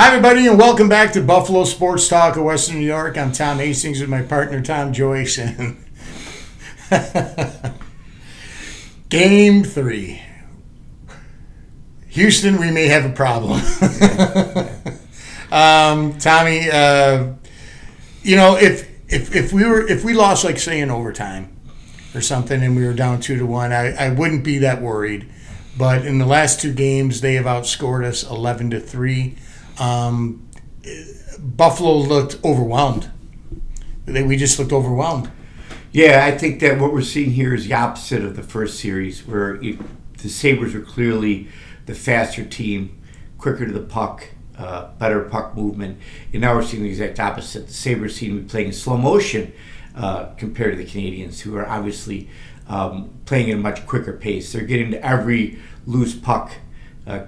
Hi, everybody, and welcome back to Buffalo Sports Talk of Western New York. I'm Tom Hastings with my partner, Tom Joyce. And Game 3. Houston, we may have a problem. Tommy, if we lost, like, say, in overtime or something and we were down 2-1, I wouldn't be that worried. But in the last two games, they have outscored us 11-3. Buffalo looked overwhelmed. We just looked overwhelmed. Yeah, I think that what we're seeing here is the opposite of the first series, where the Sabres are clearly the faster team, quicker to the puck, better puck movement. And now we're seeing the exact opposite. The Sabres seem to be playing in slow motion compared to the Canadians, who are obviously playing at a much quicker pace. They're getting to every loose puck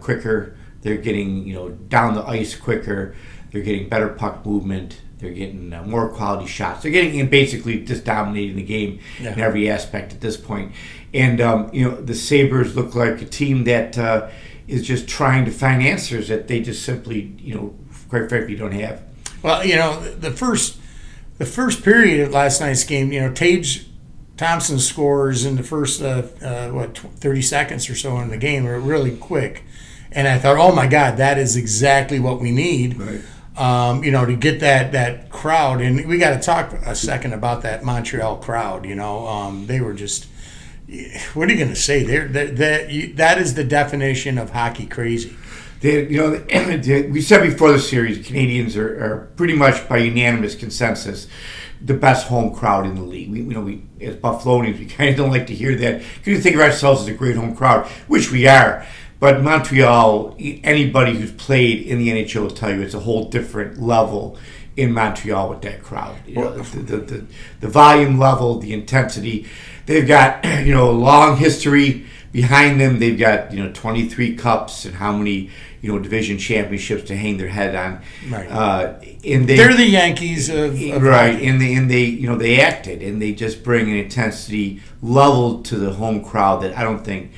quicker. They're getting down the ice quicker. They're getting better puck movement. They're getting more quality shots. They're getting basically just dominating the game in every aspect at this point. And the Sabres look like a team that is just trying to find answers that they just simply quite frankly don't have. Well, the first period of last night's game, Tage Thompson scores in the first 30 seconds or so in the game, were really quick. And I thought, oh my God, that is exactly what we need, right. To get that crowd. And we got to talk a second about that Montreal crowd. They were just, what are you going to say? That is the definition of hockey crazy. We said before the series, the Canadians are pretty much by unanimous consensus the best home crowd in the league. We as Buffalonians, we kind of don't like to hear that because we think of ourselves as a great home crowd, which we are. But Montreal, anybody who's played in the NHL will tell you it's a whole different level in Montreal with that crowd. The volume level, the intensity. They've got long history behind them. They've got 23 cups and how many division championships to hang their head on. Right. And they're the Yankees of right. hockey. And they acted and they just bring an intensity level to the home crowd that I don't think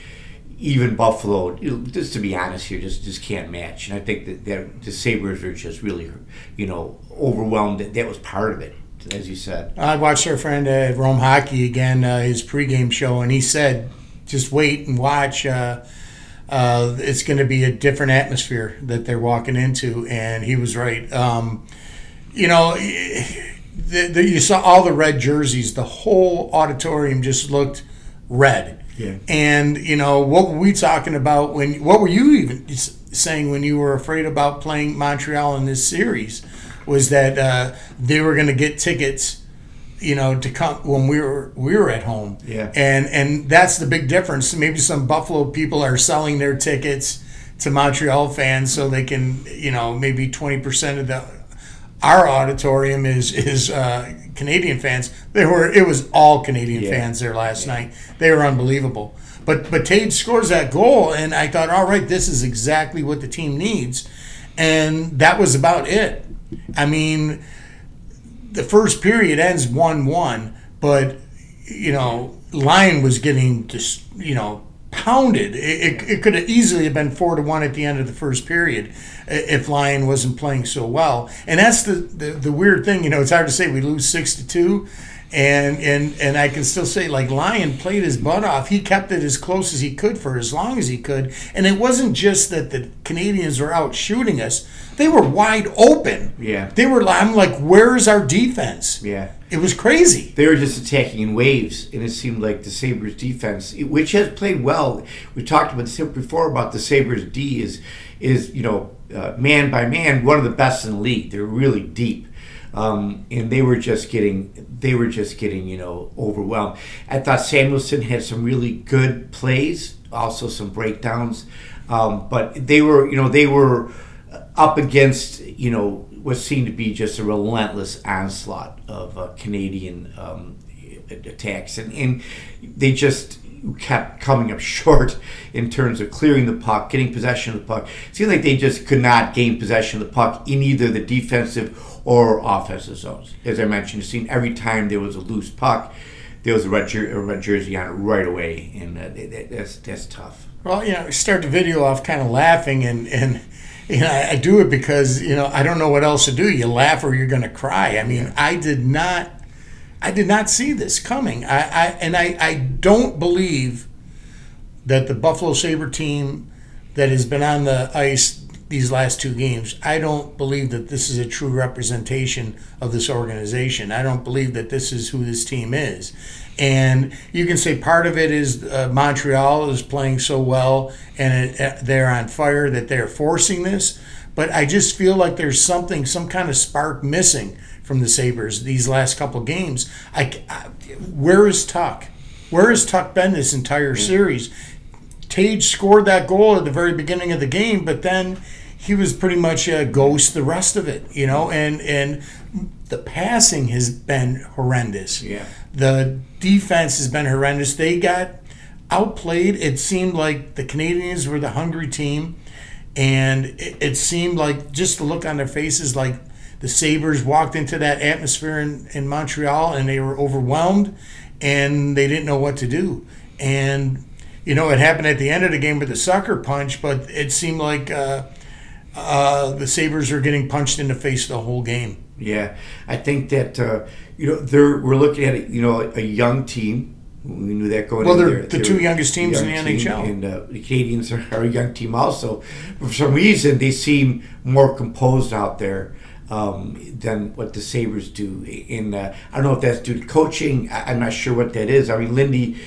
even Buffalo, just to be honest here, just can't match. And I think that the Sabres are just really, overwhelmed. That was part of it, as you said. I watched our friend at Rome Hockey again, his pregame show, and he said, just wait and watch. It's going to be a different atmosphere that they're walking into, and he was right. You saw all the red jerseys. The whole auditorium just looked red. Yeah. And, what were we talking about what were you even saying when you were afraid about playing Montreal in this series was that they were going to get tickets, to come when we were at home. Yeah. And that's the big difference. Maybe some Buffalo people are selling their tickets to Montreal fans so they can, maybe 20% of our auditorium is Canadian fans. It was all Canadian fans there last night. They were unbelievable. But Tage scores that goal, and I thought, all right, this is exactly what the team needs. And that was about it. I mean, the first period ends 1-1, but, Lyon was getting just, pounded. It could have easily have been 4-1 at the end of the first period if Lyon wasn't playing so well. And that's the weird thing. It's hard to say we lose 6-2, and I can still say, like, Lyon played his butt off. He kept it as close as he could for as long as he could. And it wasn't just that the Canadians were out shooting us. They were wide open. Yeah. I'm like, where's our defense? Yeah. It was crazy. They were just attacking in waves, and it seemed like the Sabres defense, which has played well. We talked about this before about the Sabres D is man by man one of the best in the league. They're really deep, and they were just getting overwhelmed. I thought Samuelson had some really good plays, also some breakdowns, but they were up against what seemed to be just a relentless onslaught of Canadian attacks, and they just kept coming up short in terms of clearing the puck, getting possession of the puck. It seemed like they just could not gain possession of the puck in either the defensive or offensive zones. As I mentioned, it seemed every time there was a loose puck, there was a red jersey on it right away, and that's tough. Well, start the video off kind of laughing, and I do it because I don't know what else to do. You laugh or you're going to cry. I mean, I did not see this coming. I don't believe that the Buffalo Sabre team that has been on the ice these last two games, I don't believe that this is a true representation of this organization. I don't believe that this is who this team is. And you can say part of it is Montreal is playing so well and they're on fire that they're forcing this. But I just feel like there's some kind of spark missing from the Sabres these last couple games. Where is Tuck? Where has Tuck been this entire series? Tage scored that goal at the very beginning of the game, but then he was pretty much a ghost the rest of it, and the passing has been horrendous. Yeah. The defense has been horrendous. They got outplayed. It seemed like the Canadians were the hungry team, and it seemed like just the look on their faces, like the Sabres walked into that atmosphere in Montreal and they were overwhelmed and they didn't know what to do. And it happened at the end of the game with the sucker punch, but it seemed like the Sabres were getting punched in the face the whole game. Yeah, I think that we're looking at a young team. We knew that going in there. Well, they're the two youngest teams in the NHL. And the Canadians are a young team also. But for some reason, they seem more composed out there than what the Sabres do. And I don't know if that's due to coaching. I'm not sure what that is. I mean, Lindy,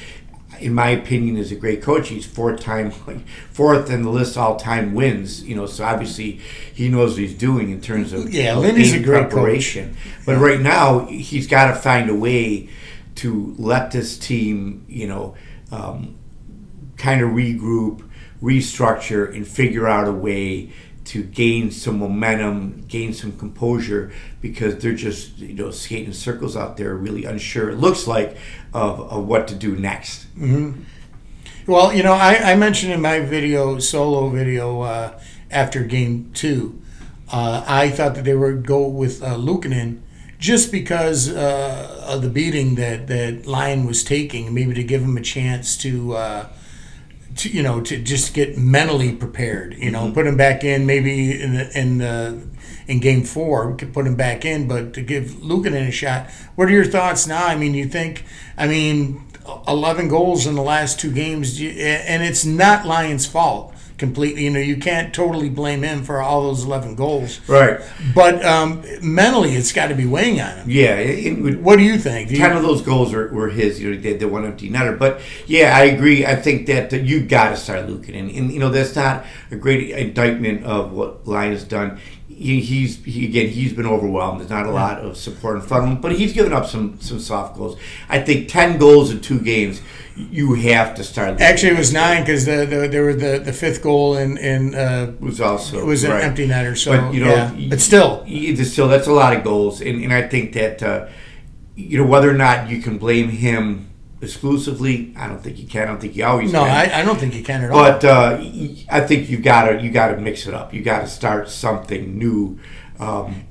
in my opinion, is a great coach. He's fourth in the list all-time wins. So obviously he knows what he's doing in terms of Lindy's a great preparation. Coach. But right now, he's got to find a way to let this team, kind of regroup, restructure, and figure out a way to gain some momentum, gain some composure, because they're just, skating in circles out there, really unsure, it looks like, of what to do next. Mm-hmm. Well, I mentioned in my solo video after Game 2, I thought that they would go with Luukkonen, just because of the beating that Lyon was taking, maybe to give him a chance to just get mentally prepared. Put him back in, maybe in Game 4, we could put him back in, but to give Luukkonen a shot. What are your thoughts now? 11 goals in the last two games, and it's not Lyon's fault completely. You can't totally blame him for all those 11 goals. Right. But mentally, it's got to be weighing on him. Yeah. What do you think? 10 of those goals were his. He did the one empty netter. But, yeah, I agree. I think that you got to start Luukkonen. And, that's not a great indictment of what Lyon's done. He's been overwhelmed. There's not a lot of support in front of him, but he's given up some soft goals. I think 10 goals in 2 games, you have to start. Actually, it was 9 because there were the fifth goal in was also an right. empty netter. So, but but still, that's a lot of goals, and I think that whether or not you can blame him exclusively, I don't think you can. I don't think you always can. I don't think you can at all. But I think you gotta mix it up. You gotta start something new.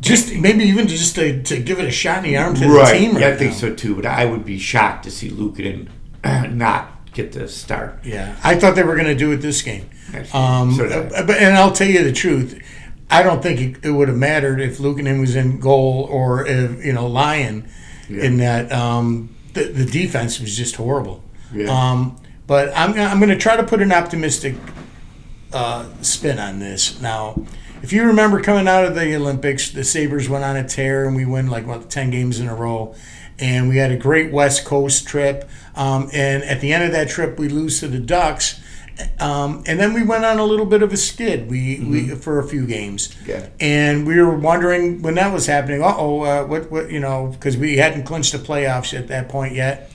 Just maybe even just to give it a shot in the arm to the team. Right, I think so too. But I would be shocked to see Luukkonen not get the start. Yeah, I thought they were going to do it this game. But I'll tell you the truth. I don't think it would have mattered if Luukkonen was in goal or if Lyon in that. The defense was just horrible. Yeah. But I'm going to try to put an optimistic spin on this. Now, if you remember coming out of the Olympics, the Sabres went on a tear and we won 10 games in a row. And we had a great West Coast trip. And at the end of that trip, we lose to the Ducks. And then we went on a little bit of a skid we for a few games. Yeah. And we were wondering when that was happening, what because we hadn't clinched the playoffs at that point yet.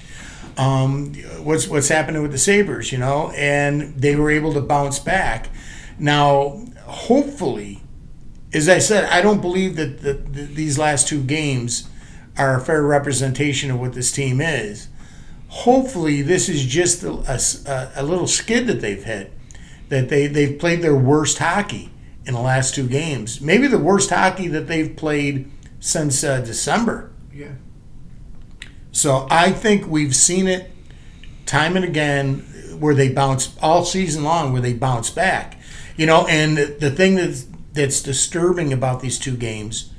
What's happening with the Sabres, and they were able to bounce back. Now, hopefully, as I said, I don't believe that these last 2 games are a fair representation of what this team is. Hopefully, this is just a little skid that they've hit, that they've played their worst hockey in the last 2 games. Maybe the worst hockey that they've played since December. Yeah. So I think we've seen it time and again where they bounce all season long, where they bounce back. And the thing that's disturbing about these two games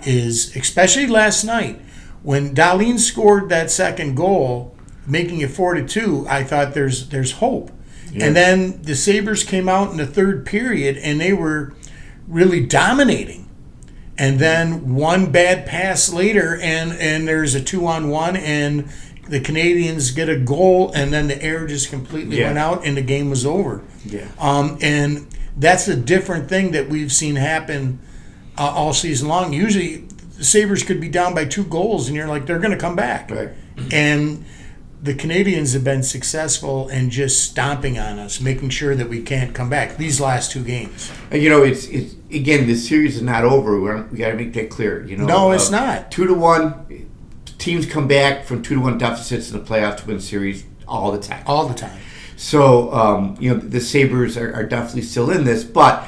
is, especially last night, when Dahlin scored that second goal, making it 4-2, I thought there's hope. Yeah. And then the Sabres came out in the third period, and they were really dominating. And then one bad pass later, and there's a 2-on-1, and the Canadians get a goal, and then the air just completely went out, and the game was over. Yeah. And that's a different thing that we've seen happen all season long. Usually, the Sabres could be down by 2 goals, and you're like, they're going to come back. Right. And the Canadians have been successful in just stomping on us, making sure that we can't come back these last 2 games. It's again, the series is not over. We got to make that clear. No, it's not. 2-1. Teams come back from 2-1 deficits in the playoffs to win series all the time. All the time. So, the Sabres are definitely still in this, but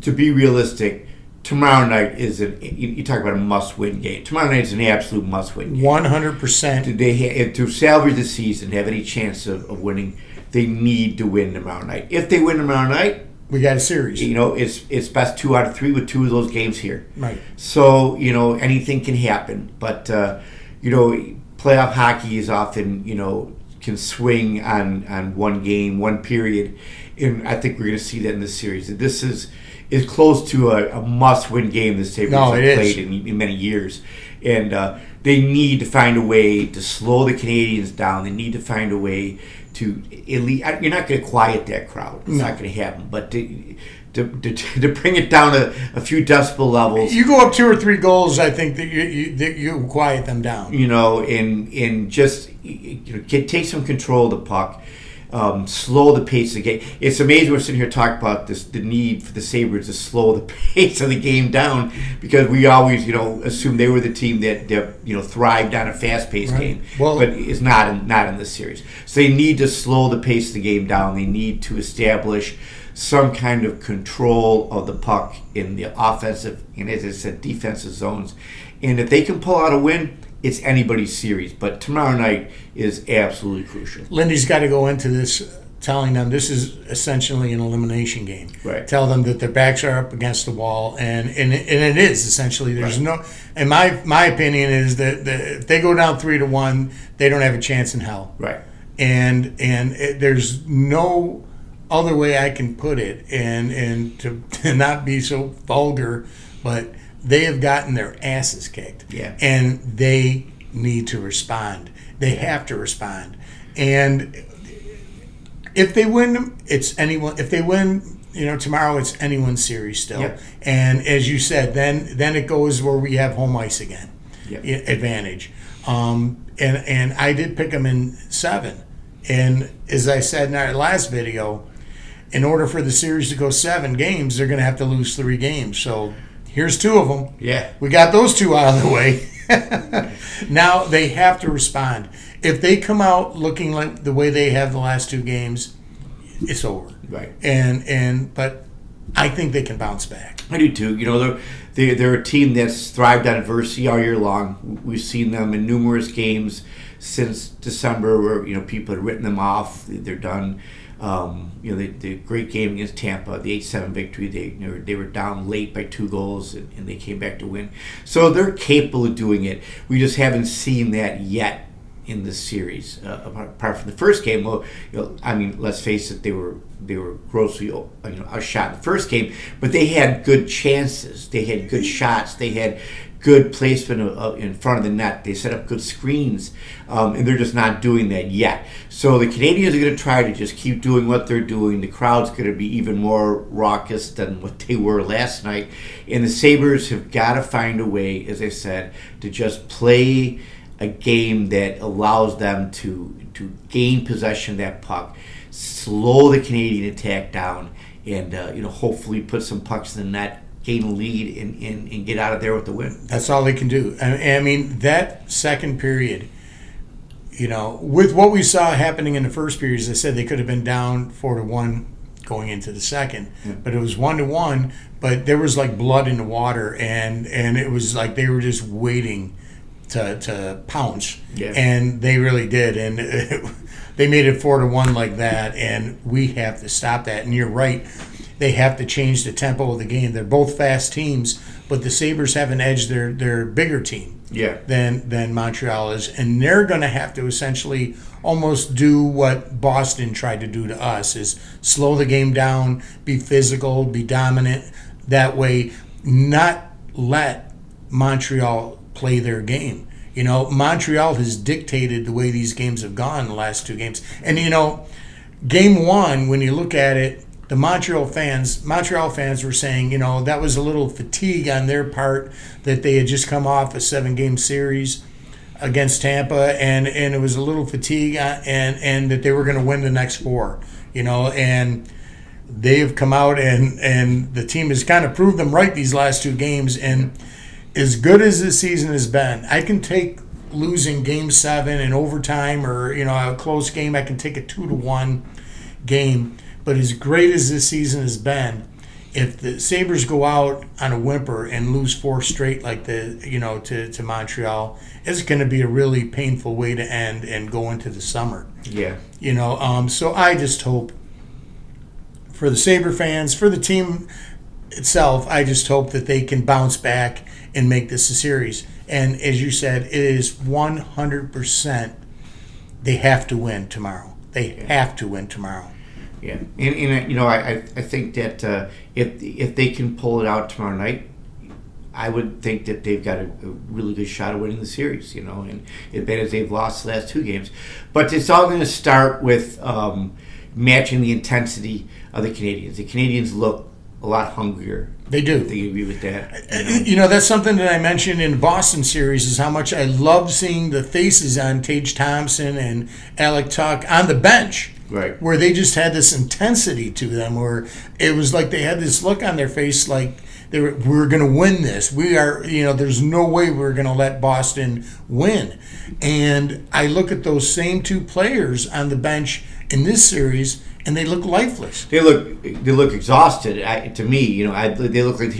to be realistic, tomorrow night you talk about a must-win game. Tomorrow night is an absolute must-win game. 100%. To salvage the season, have any chance of winning, they need to win tomorrow night. If they win tomorrow night, we got a series. It's best 2 out of 3 with 2 of those games here. Right. So, anything can happen. But, playoff hockey is often, can swing on one game, one period. And I think we're going to see that in this series. This is close to a must-win game the Sabres have played in many years. And they need to find a way to slow the Canadians down. They need to find a way to at least, you're not going to quiet that crowd. It's not going to happen. But to bring it down a few decibel levels. You go up 2 or 3 goals, I think that you quiet them down. And just take some control of the puck. Slow the pace of the game. It's amazing we're sitting here talking about the need for the Sabres to slow the pace of the game down, because we always assume they were the team that thrived on a fast-paced game, but it's not in this series. So they need to slow the pace of the game down. They need to establish some kind of control of the puck in the offensive and, as I said, defensive zones. And if they can pull out a win, it's anybody's series. But tomorrow night is absolutely crucial. Lindy's got to go into this telling them this is essentially an elimination game. Right. Tell them that their backs are up against the wall, and it is essentially. There's no. And my opinion is that if they go down 3-1, they don't have a chance in hell. Right. And there's no other way I can put it, and to not be so vulgar, but they have gotten their asses kicked. Yeah. And they need to respond. They have to respond. And if they win, it's anyone. If they win, tomorrow it's anyone's series still. Yep. And as you said, then it goes where we have home ice again. Yep. Advantage. And I did pick them in 7. And as I said in our last video, in order for the series to go 7 games, they're going to have to lose 3 games. So here's 2 of them. Yeah. We got those 2 out of the way. Now they have to respond. If they come out looking like the way they have the last 2 games, it's over. Right. But I think they can bounce back. I do too. They're a team that's thrived on adversity all year long. We've seen them in numerous games since December where people had written them off. They're done. The great game against Tampa, the 8-7 victory. They were down late by 2 goals and they came back to win. So they're capable of doing it. We just haven't seen that yet in this series. Apart from the first game, let's face it, they were grossly outshot in the first game, but they had good chances. They had good shots. They had good placement in front of the net. They set up good screens, and they're just not doing that yet. So the Canadians are going to try to just keep doing what they're doing. The crowd's going to be even more raucous than what they were last night. And the Sabres have got to find a way, as I said, to just play a game that allows them to gain possession of that puck, slow the Canadian attack down, and hopefully put some pucks in the net, gain a lead, and get out of there with the win. That's all they can do. I mean, that second period, with what we saw happening in the first period, as I said, they could have been down 4-1 going into the second, but it was 1-1. But there was like blood in the water, and it was like they were just waiting to pounce, and they really did, and they made it 4-1 like that, and we have to stop that. And you're right, they have to change the tempo of the game. They're both fast teams, but the Sabres have an edge. They're a bigger team than Montreal is, and they're going to have to essentially almost do what Boston tried to do to us, is slow the game down, be physical, be dominant. That way, not let Montreal play their game. Montreal has dictated the way these games have gone in the last 2 games. And, game 1, when you look at it, the Montreal fans were saying, that was a little fatigue on their part, that they had just come off a 7-game series against Tampa, and it was a little fatigue, and that they were going to win the next 4, and they've come out and the team has kind of proved them right these last 2 games. And as good as this season has been, I can take losing game 7 in overtime, or a close game. I can take a 2-1 game. But as great as this season has been, if the Sabres go out on a whimper and lose 4 straight like to Montreal, it's going to be a really painful way to end and go into the summer. Yeah. So I just hope for the Sabre fans, for the team itself, I just hope that they can bounce back and make this a series. And as you said, it is 100%. They have to win tomorrow. They have to win tomorrow. Yeah, and I think that if they can pull it out tomorrow night, I would think that they've got a really good shot of winning the series. And as bad as they've lost the last 2 games, but it's all going to start with matching the intensity of the Canadians. The Canadians look a lot hungrier. They do. Do you agree with that? That's something that I mentioned in the Boston series, is how much I love seeing the faces on Tage Thompson and Alec Tuck on the bench. Right. Where they just had this intensity to them, where it was like they had this look on their face like we're going to win this. We are, there's no way we're going to let Boston win. And I look at those same 2 players on the bench in this series, and they look lifeless. They look exhausted. To me, they look like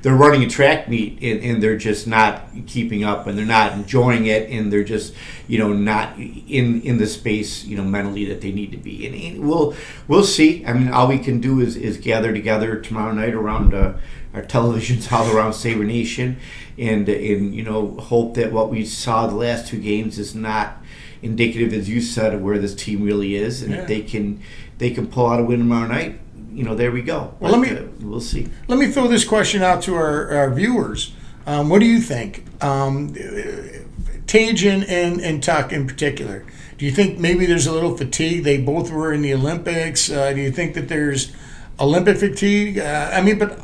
they're running a track meet, and they're just not keeping up, and they're not enjoying it, and they're just not in the space mentally that they need to be. And we'll see. I mean, all we can do is gather together tomorrow night around our televisions all around Sabre Nation, and hope that what we saw the last 2 games is not indicative, as you said, of where this team really is, and if they can pull out a win tomorrow night, there we go. Well, we'll see. Let me throw this question out to our viewers. What do you think? Tage and Tuck in particular. Do you think maybe there's a little fatigue? They both were in the Olympics. Do you think that there's Olympic fatigue? But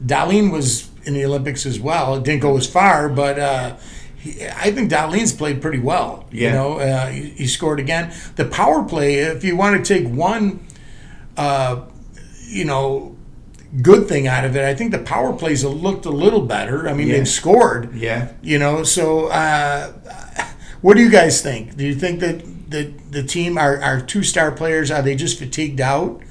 Dahlin was in the Olympics as well. It didn't go as far, but I think Dahlin's played pretty well. Yeah. He scored again. The power play, if you want to take one, good thing out of it, I think the power plays looked a little better. They've scored. Yeah. So what do you guys think? Do you think that the team, our 2-star players, are they just fatigued out?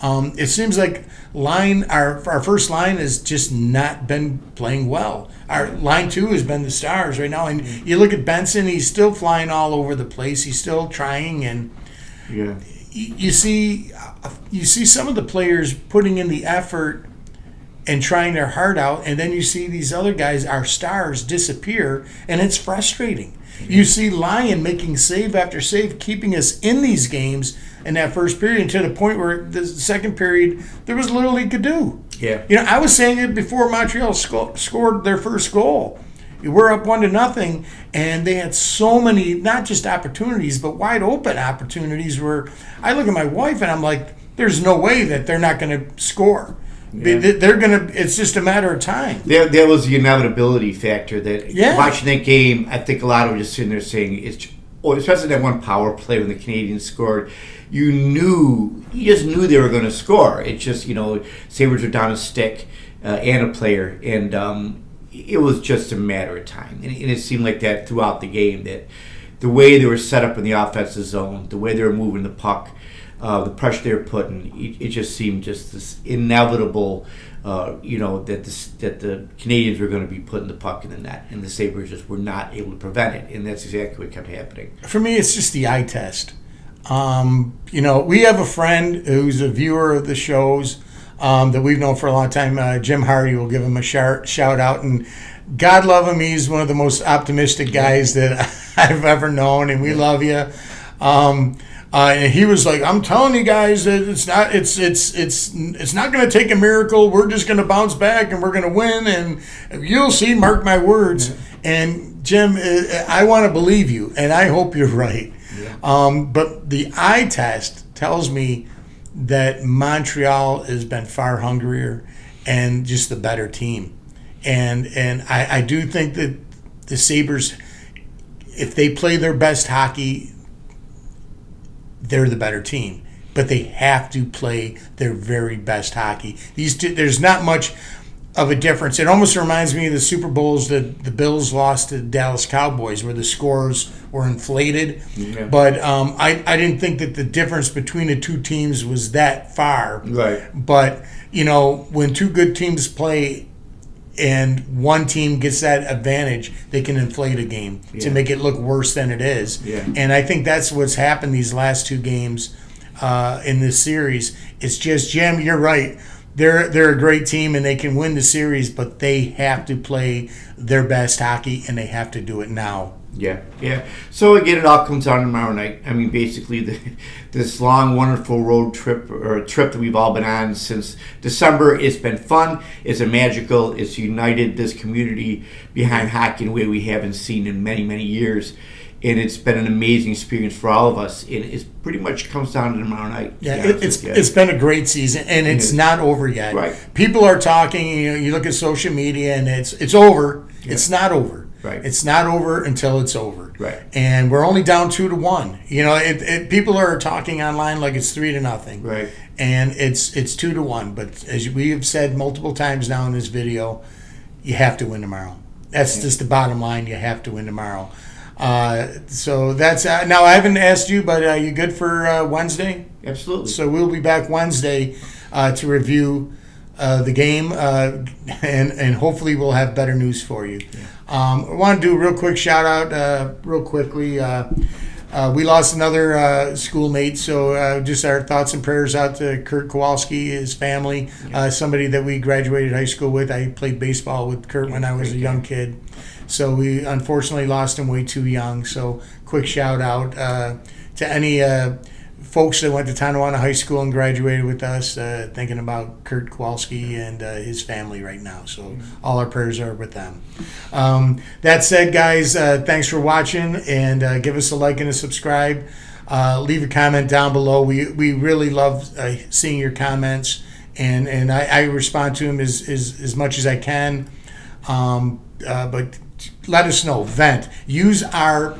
It seems like our first line has just not been playing well. Our line 2 has been the Stars right now, and you look at Benson; he's still flying all over the place. He's still trying, and you see some of the players putting in the effort and trying their heart out, and then you see these other guys, our stars, disappear, and it's frustrating. You see Lyon making save after save, keeping us in these games in that first period, to the point where the second period there was little he could do. Yeah. I was saying it before Montreal scored their first goal. We're up 1-0, and they had so many, not just opportunities, but wide open opportunities, where I look at my wife and I'm like, there's no way that they're not going to score. Yeah. They're going to. It's just a matter of time. There was the inevitability factor that watching that game, I think a lot of them just sitting there saying, especially that one power play when the Canadians scored, you just knew they were going to score. It's just, Sabres are down a stick and a player, and it was just a matter of time. And it seemed like that throughout the game, that the way they were set up in the offensive zone, the way they were moving the puck, the pressure they were putting, it just seemed just this inevitable, that the Canadians were going to be putting the puck in the net, and the Sabres just were not able to prevent it, and that's exactly what kept happening. For me, it's just the eye test. We have a friend who's a viewer of the shows. that we've known for a long time. Jim Hardy, will give him a shout out, and God love him. He's one of the most optimistic guys that I've ever known, and we love you. And he was like, "I'm telling you guys that it's not going to take a miracle. We're just going to bounce back and we're going to win, and you'll see. Mark my words." And Jim, I want to believe you, and I hope you're right. But the eye test tells me that Montreal has been far hungrier and just the better team. And I do think that the Sabres, if they play their best hockey, they're the better team. But they have to play their very best hockey. These two, there's not much of a difference. It almost reminds me of the Super Bowls that the Bills lost to the Dallas Cowboys, where the scores were inflated. Yeah. But I didn't think that the difference between the two teams was that far. Right. But, when two good teams play and one team gets that advantage, they can inflate a game to make it look worse than it is. Yeah. And I think that's what's happened these last two games in this series. It's just, Jim, you're right. They're a great team and they can win the series, but they have to play their best hockey and they have to do it now. Yeah. So again, it all comes down tomorrow night. I mean, basically, this long, wonderful road trip or trip that we've all been on since December. It's been fun. It's magical. It's united this community behind hockey in a way we haven't seen in many, many years. And it's been an amazing experience for all of us. And it pretty much comes down to tomorrow night. Yeah, it's been a great season, and it's not over yet. Right. People are talking. You look at social media, and it's over. Yeah. It's not over. Right. It's not over until it's over. Right. And we're only down 2-1. People are talking online like it's 3-0. Right. And it's 2-1. But as we have said multiple times now in this video, you have to win tomorrow. That's just the bottom line. You have to win tomorrow. So that's now. I haven't asked you, but are you good for Wednesday? Absolutely. So we'll be back Wednesday to review the game, and hopefully we'll have better news for you. Yeah. I want to do a real quick shout out, real quickly. We lost another schoolmate, so just our thoughts and prayers out to Kurt Kowalski, his family, somebody that we graduated high school with. I played baseball with Kurt when I was a young kid. So we unfortunately lost him way too young. So quick shout out to any folks that went to Tonawanda High School and graduated with us, thinking about Kurt Kowalski and his family right now. So all our prayers are with them. That said, guys, thanks for watching, and give us a like and a subscribe. Leave a comment down below. We really love seeing your comments, and I respond to them as much as I can. But let us know. Vent. Use our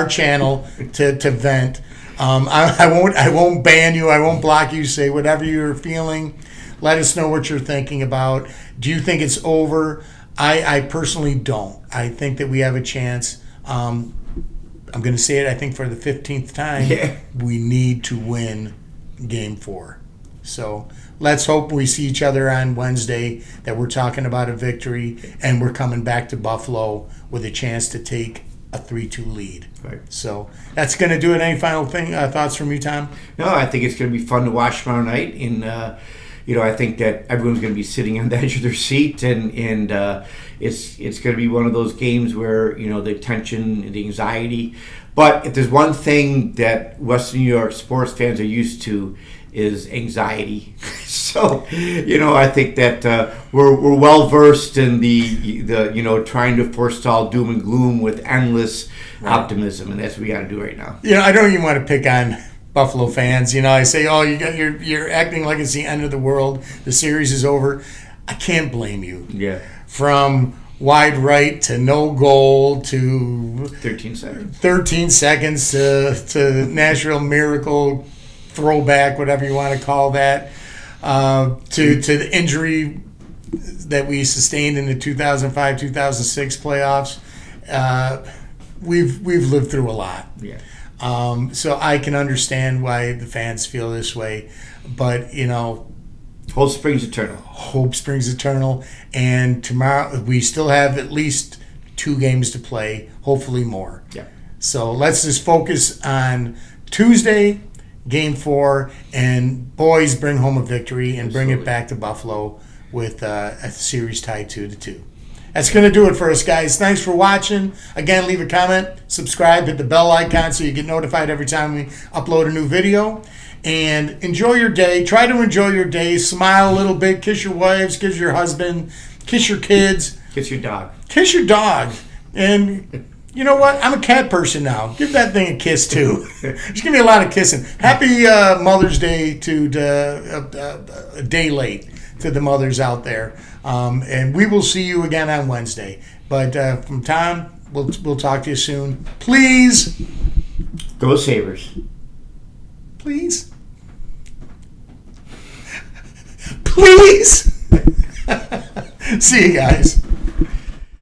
channel to vent. I won't ban you. I won't block you. Say whatever you're feeling. Let us know what you're thinking about. Do you think it's over? I personally don't. I think that we have a chance. I'm going to say it, I think, for the 15th time. Yeah. We need to win Game 4. So let's hope we see each other on Wednesday, that we're talking about a victory, and we're coming back to Buffalo with a chance to take a 3-2 lead. Right. So that's going to do it. Any final thoughts from you, Tom? No, I think it's going to be fun to watch tomorrow night. And, I think that everyone's going to be sitting on the edge of their seat. And it's going to be one of those games where, the tension and the anxiety. But if there's one thing that Western New York sports fans are used to, is anxiety. So, I think that we're well versed in the trying to forestall doom and gloom with endless optimism, and that's what we got to do right now. I don't even want to pick on Buffalo fans. I say, oh, you're acting like it's the end of the world. The series is over. I can't blame you. Yeah. From wide right to no goal to 13 seconds. 13 seconds to Nashville Miracle throwback, whatever you want to call that, to the injury that we sustained in the 2005-2006 playoffs. We've lived through a lot. Yeah. So I can understand why the fans feel this way, but hope springs eternal. Hope springs eternal, and tomorrow we still have at least 2 games to play, hopefully more. Yeah. So let's just focus on Tuesday. Game 4, and boys bring home a victory and bring it Absolutely. back to Buffalo with a series tied 2-2. That's going to do it for us, guys. Thanks for watching. Again, leave a comment, subscribe, hit the bell icon so you get notified every time we upload a new video. And enjoy your day. Try to enjoy your day. Smile a little bit. Kiss your wives. Kiss your husband. Kiss your kids. Kiss your dog. Kiss your dog. And you know what? I'm a cat person now. Give that thing a kiss, too. Just give me a lot of kissing. Happy Mother's Day a day late to the mothers out there. And we will see you again on Wednesday. But from Tom, we'll talk to you soon. Please. Go Sabres. Please. Please. See you guys.